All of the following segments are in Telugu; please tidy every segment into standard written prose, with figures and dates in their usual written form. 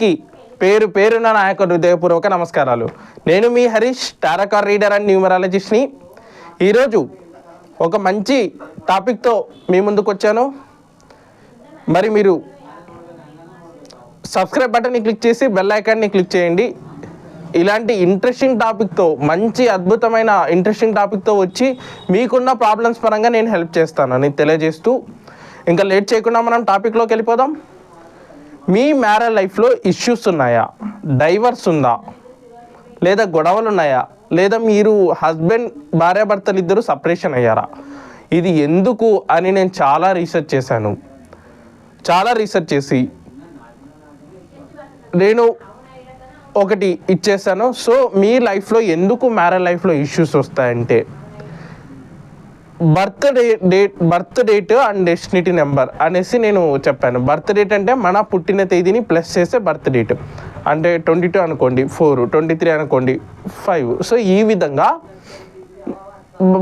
కి పేరు పేరున నా యొక్క హృదయపూర్వక నమస్కారాలు. నేను మీ Harish, tarot card reader and న్యూమరాలజిస్ట్ని. ఈరోజు ఒక మంచి టాపిక్తో మీ ముందుకు వచ్చాను. మరి మీరు సబ్స్క్రైబ్ బటన్ని క్లిక్ చేసి బెల్ ఐకాన్ని క్లిక్ చేయండి. ఇలాంటి ఇంట్రెస్టింగ్ టాపిక్తో, మంచి అద్భుతమైన ఇంట్రెస్టింగ్ టాపిక్తో వచ్చి మీకున్న ప్రాబ్లమ్స్ పరంగా నేను హెల్ప్ చేస్తానని తెలియజేస్తూ, ఇంకా లేట్ చేయకుండా మనం టాపిక్లోకి వెళ్ళిపోదాం. మీ మ్యారేజ్ లైఫ్లో ఇష్యూస్ ఉన్నాయా? డైవర్స్ ఉందా? లేదా గొడవలు ఉన్నాయా? లేదా మీరు హస్బెండ్ భార్యాభర్తలు ఇద్దరు సపరేషన్ అయ్యారా? ఇది ఎందుకు అని నేను చాలా రీసెర్చ్ చేశాను. చాలా రీసెర్చ్ చేసి నేను ఒకటి ఇచ్చేసాను. సో మీ లైఫ్లో ఎందుకు మ్యారేజ్ లైఫ్లో ఇష్యూస్ వస్తాయంటే, birth date and destiny number అనేసి నేను చెప్పాను. బర్త్ డేట్ అంటే మన పుట్టిన తేదీని ప్లస్ చేసే బర్త్ డేట్. అంటే 22 అనుకోండి 4, 23 అనుకోండి 5. సో ఈ విధంగా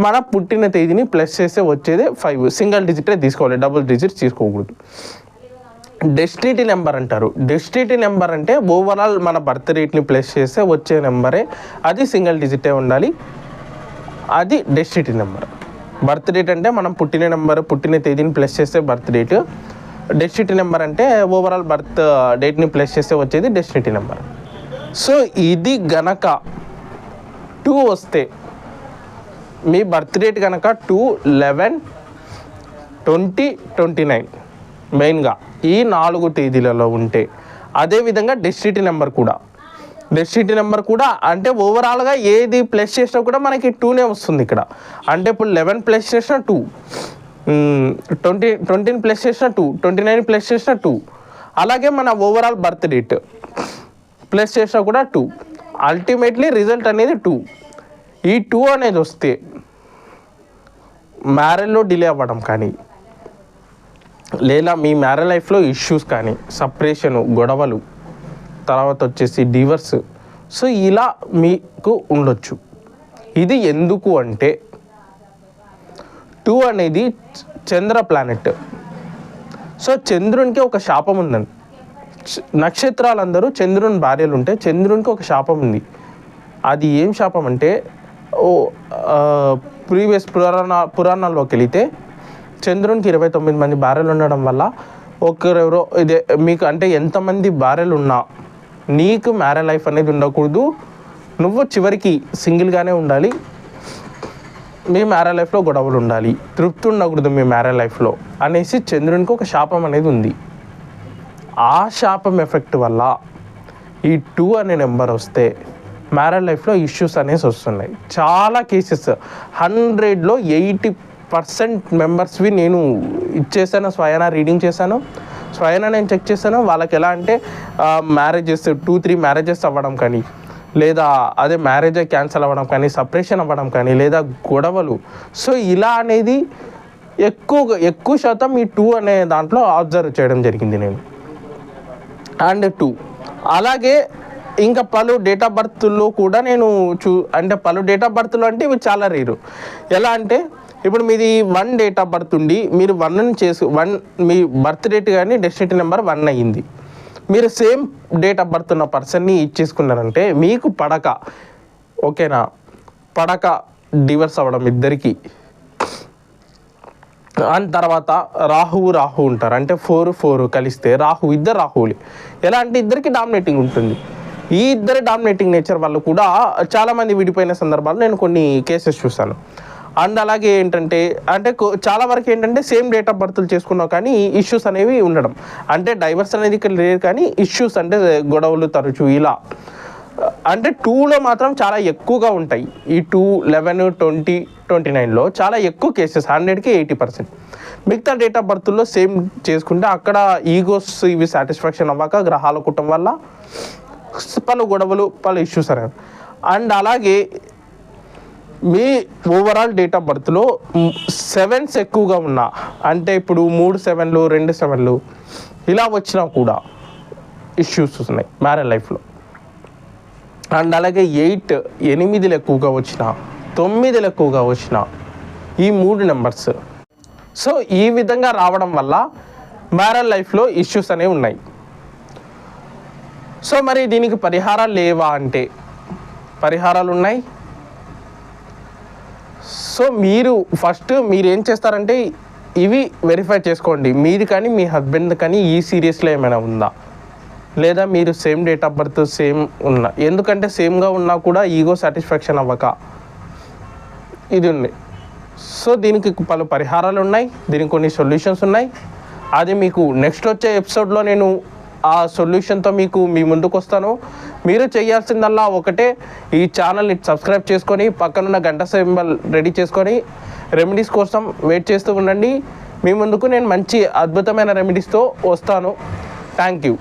మన పుట్టిన తేదీని ప్లస్ చేసే వచ్చేది 5. సింగిల్ డిజిటే తీసుకోవాలి, డబుల్ డిజిట్స్ తీసుకోకూడదు. డెస్టినీ నెంబర్ అంటారు. డెస్టినీ నెంబర్ అంటే ఓవరాల్ మన బర్త్ రేట్ని ప్లస్ చేస్తే వచ్చే నెంబరే, అది సింగిల్ డిజిటే ఉండాలి. అది డెస్టినీ నెంబర్. బర్త్ డేట్ అంటే మనం పుట్టిన నెంబర్, పుట్టిన తేదీని ప్లస్ చేస్తే బర్త్ డేట్. డెస్టినీ నెంబర్ అంటే ఓవరాల్ బర్త్ డేట్ని ప్లస్ చేస్తే వచ్చేది డెస్టినీ నెంబర్. సో ఇది గనక 2 వస్తే, మీ బర్త్ డేట్ కనుక 2, 11, 20, 29 మెయిన్గా ఈ 4 తేదీలలో ఉంటే, అదేవిధంగా డెస్టినీ నెంబర్ కూడా అంటే ఓవరాల్గా ఏది ప్లస్ చేసినా కూడా మనకి 2నే వస్తుంది ఇక్కడ. అంటే ఇప్పుడు 11 ప్లస్ చేసిన 2, 20 ప్లస్ చేసిన 2, 29 ప్లస్ చేసిన 2, అలాగే మన ఓవరాల్ బర్త్ డేట్ ప్లస్ చేసినా కూడా 2. అల్టిమేట్లీ రిజల్ట్ అనేది 2. ఈ 2 అనేది వస్తే మ్యారేజ్లో డిలే అవ్వడం కానీ, లేదా మీ మ్యారేజ్ లైఫ్లో ఇష్యూస్ కానీ, సపరేషను, గొడవలు, తర్వాత వచ్చేసి డివర్స్, సో ఇలా మీకు ఉండొచ్చు. ఇది ఎందుకు అంటే, 2 అనేది చంద్ర ప్లానెట్. సో చంద్రునికి ఒక శాపం ఉందండి. నక్షత్రాలందరూ చంద్రుని భార్యలు ఉంటే చంద్రునికి ఒక శాపం ఉంది. అది ఏం శాపం అంటే, ప్రీవియస్ పురాణాల్లోకి వెళితే చంద్రునికి 29 మంది భార్యలు ఉండడం వల్ల ఒకరెవరో ఇదే మీకు అంటే ఎంతమంది భార్యలు ఉన్నా నీకు మ్యారేజ్ లైఫ్ అనేది ఉండకూడదు, నువ్వు చివరికి సింగిల్గానే ఉండాలి, మీ మ్యారేజ్ లైఫ్లో గొడవలు ఉండాలి, తృప్తి ఉండకూడదు మీ మ్యారేజ్ లైఫ్లో అనేసి చంద్రునికి ఒక శాపం అనేది ఉంది. ఆ శాపం ఎఫెక్ట్ వల్ల ఈ 2 అనే నెంబర్ వస్తే మ్యారేజ్ లైఫ్లో ఇష్యూస్ అనేసి వస్తున్నాయి. చాలా కేసెస్ 100లో 80% మెంబర్స్వి నేను ఇచ్చేసాను, స్వయానా రీడింగ్ చేశాను, స్వయానా నేను చెక్ చేశాను. వాళ్ళకి ఎలా అంటే మ్యారేజెస్ 2-3 మ్యారేజెస్ అవ్వడం కానీ, లేదా అదే మ్యారేజ్ క్యాన్సిల్ అవ్వడం కానీ, సపరేషన్ అవ్వడం కానీ, లేదా గొడవలు. సో ఇలా అనేది ఎక్కువ శాతం ఈ 2 అనే దాంట్లో అబ్జర్వ్ చేయడం జరిగింది నేను. అండ్ 2 అలాగే ఇంకా పలు డేట్ ఆఫ్ బర్త్లో కూడా నేను అంటే పలు డేట్ ఆఫ్ బర్త్లో అంటే ఇవి చాలా రేరు. ఎలా అంటే ఇప్పుడు మీది 1 డేట్ ఆఫ్ బర్త్ ఉండి మీరు 1 మీ బర్త్ డేట్ కానీ డెస్టినీ నెంబర్ 1 అయ్యింది, మీరు సేమ్ డేట్ ఆఫ్ బర్త్ ఉన్న పర్సన్ని ఇచ్చేసుకున్నారంటే మీకు ఓకేనా, డివర్స్ అవ్వడం ఇద్దరికి. అండ్ తర్వాత రాహు ఉంటారు. అంటే 4 కలిస్తే ఇద్దరు రాహువులు. ఎలా అంటే ఇద్దరికి డామినేటింగ్ ఉంటుంది. ఈ ఇద్దరు డామినేటింగ్ నేచర్ వాళ్ళు కూడా చాలామంది విడిపోయిన సందర్భాలు నేను కొన్ని కేసెస్ చూశాను. అండ్ అలాగే ఏంటంటే చాలా వరకు ఏంటంటే సేమ్ డేట్ ఆఫ్ బర్త్లు చేసుకున్నావు కానీ ఇష్యూస్ అనేవి ఉండడం. అంటే డైవర్స్ అనేది ఇక్కడ లేదు కానీ ఇష్యూస్ అంటే గొడవలు తరచు ఇలా. అంటే 2లో మాత్రం చాలా ఎక్కువగా ఉంటాయి. ఈ 2, 11, 20, 29లో చాలా ఎక్కువ కేసెస్, 100కి 80%. మిగతా డేట్ ఆఫ్ బర్త్లో సేమ్ చేసుకుంటే అక్కడ ఈగోస్ ఇవి సాటిస్ఫాక్షన్ అవ్వక గ్రహాల కుటుంబం వల్ల పలు గొడవలు, పలు ఇష్యూస్ అనేవి. అండ్ అలాగే మీ ఓవరాల్ డేట్ ఆఫ్ బర్త్లో 7s ఎక్కువగా ఉన్నా, అంటే ఇప్పుడు 3 7లు 2 7లు ఇలా వచ్చినా కూడా ఇష్యూస్ వస్తున్నాయి మ్యారేజ్ లైఫ్లో. అండ్ అలాగే 8 ఎక్కువగా వచ్చిన, 9 ఎక్కువగా వచ్చిన, ఈ 3 నెంబర్స్. సో ఈ విధంగా రావడం వల్ల మ్యారేజ్ లైఫ్లో ఇష్యూస్ అనేవి ఉన్నాయి. సో మరి దీనికి పరిహారాలు లేవా అంటే పరిహారాలు ఉన్నాయి. సో మీరు ఫస్ట్ మీరు ఏం చేస్తారంటే ఇవి వెరిఫై చేసుకోండి. మీది కానీ మీ హస్బెండ్ కానీ ఈ సీరియస్లో ఏమైనా ఉందా, లేదా మీరు same date of birth same ఉన్నా, ఎందుకంటే సేమ్గా ఉన్నా కూడా ఈగో సాటిస్ఫాక్షన్ అవ్వక ఇది ఉంది. సో దీనికి పలు పరిహారాలు ఉన్నాయి, దీనికి కొన్ని సొల్యూషన్స్ ఉన్నాయి. అది మీకు నెక్స్ట్ వచ్చే ఎపిసోడ్లో నేను ఆ సొల్యూషన్తో మీ ముందుకు వస్తాను. మీరు చేయాల్సిందల్లా ఒకటే, ఈ ఛానల్ని సబ్స్క్రైబ్ చేసుకొని పక్కనున్న గంట సింబల్ రెడీ చేసుకొని రెమెడీస్ కోసం వెయిట్ చేస్తూ ఉండండి. మీ ముందుకు నేను మంచి అద్భుతమైన రెమెడీస్తో వస్తాను. Thank you.